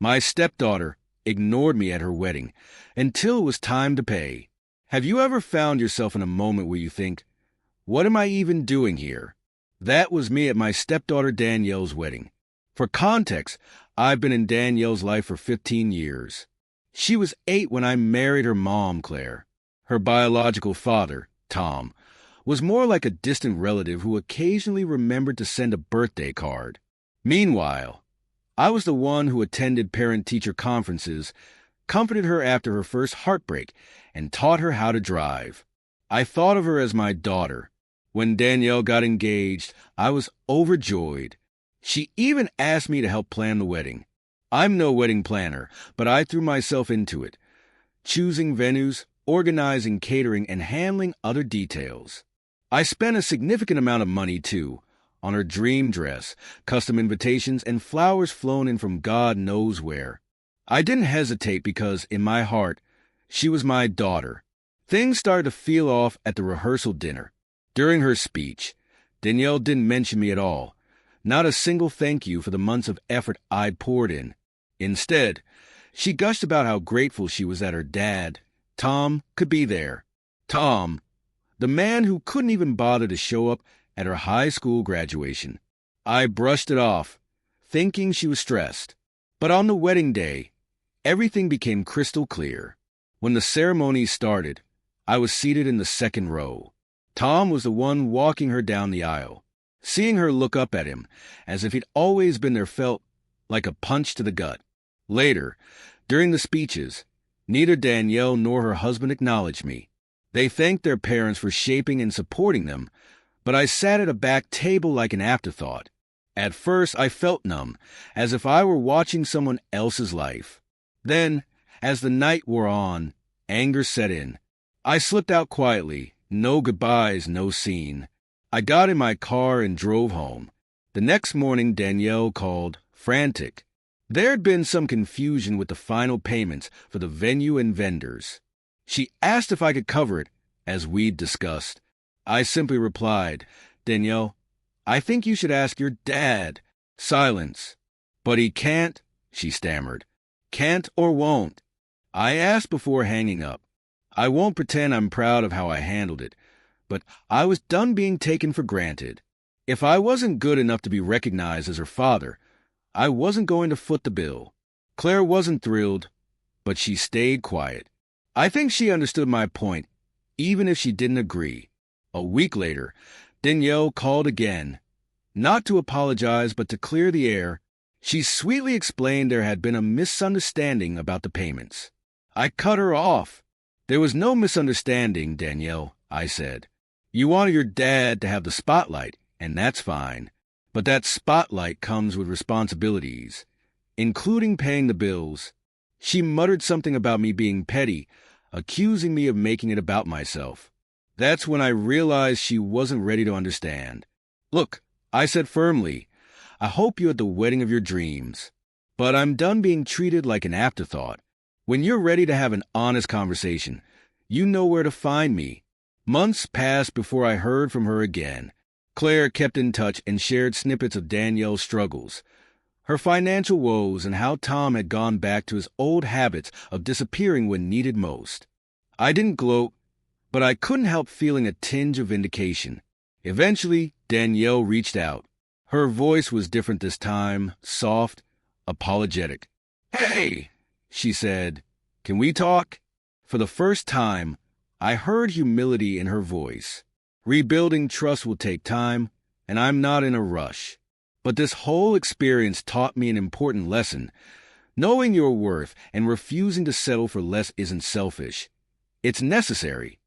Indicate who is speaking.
Speaker 1: My stepdaughter ignored me at her wedding until it was time to pay. Have you ever found yourself in a moment where you think, what am I even doing here? That was me at my stepdaughter Danielle's wedding. For context, I've been in Danielle's life for 15 years. She was 8 when I married her mom, Claire. Her biological father, Tom, was more like a distant relative who occasionally remembered to send a birthday card. Meanwhile, I was the one who attended parent-teacher conferences, comforted her after her first heartbreak, and taught her how to drive. I thought of her as my daughter. When Danielle got engaged, I was overjoyed. She even asked me to help plan the wedding. I'm no wedding planner, but I threw myself into it, choosing venues, organizing catering, and handling other details. I spent a significant amount of money, too, on her dream dress, custom invitations, and flowers flown in from God knows where. I didn't hesitate because, in my heart, she was my daughter. Things started to feel off at the rehearsal dinner. During her speech, Danielle didn't mention me at all. Not a single thank you for the months of effort I'd poured in. Instead, she gushed about how grateful she was that her dad, Tom, could be there. Tom, the man who couldn't even bother to show up at her high school graduation. I brushed it off, thinking she was stressed. But on the wedding day, everything became crystal clear. When the ceremony started, I was seated in the second row. Tom was the one walking her down the aisle. Seeing her look up at him, as if he'd always been there, felt like a punch to the gut. Later, during the speeches, neither Danielle nor her husband acknowledged me. They thanked their parents for shaping and supporting them, but I sat at a back table like an afterthought. At first, I felt numb, as if I were watching someone else's life. Then, as the night wore on, anger set in. I slipped out quietly, no goodbyes, no scene. I got in my car and drove home. The next morning, Danielle called, frantic. There had been some confusion with the final payments for the venue and vendors. She asked if I could cover it, as we'd discussed. I simply replied, Danielle, I think you should ask your dad. Silence. But he can't, she stammered. Can't or won't. I asked before hanging up. I won't pretend I'm proud of how I handled it, but I was done being taken for granted. If I wasn't good enough to be recognized as her father, I wasn't going to foot the bill. Claire wasn't thrilled, but she stayed quiet. I think she understood my point, even if she didn't agree. A week later, Danielle called again, not to apologize but to clear the air. She sweetly explained there had been a misunderstanding about the payments. I cut her off. There was no misunderstanding, Danielle, I said. You wanted your dad to have the spotlight, and that's fine. But that spotlight comes with responsibilities, including paying the bills. She muttered something about me being petty, accusing me of making it about myself. That's when I realized she wasn't ready to understand. Look, I said firmly, I hope you're at the wedding of your dreams. But I'm done being treated like an afterthought. When you're ready to have an honest conversation, you know where to find me. Months passed before I heard from her again. Claire kept in touch and shared snippets of Danielle's struggles, her financial woes, and how Tom had gone back to his old habits of disappearing when needed most. I didn't gloat, but I couldn't help feeling a tinge of vindication. Eventually, Danielle reached out. Her voice was different this time, soft, apologetic. Hey, she said, can we talk? For the first time, I heard humility in her voice. Rebuilding trust will take time, and I'm not in a rush. But this whole experience taught me an important lesson. Knowing your worth and refusing to settle for less isn't selfish. It's necessary.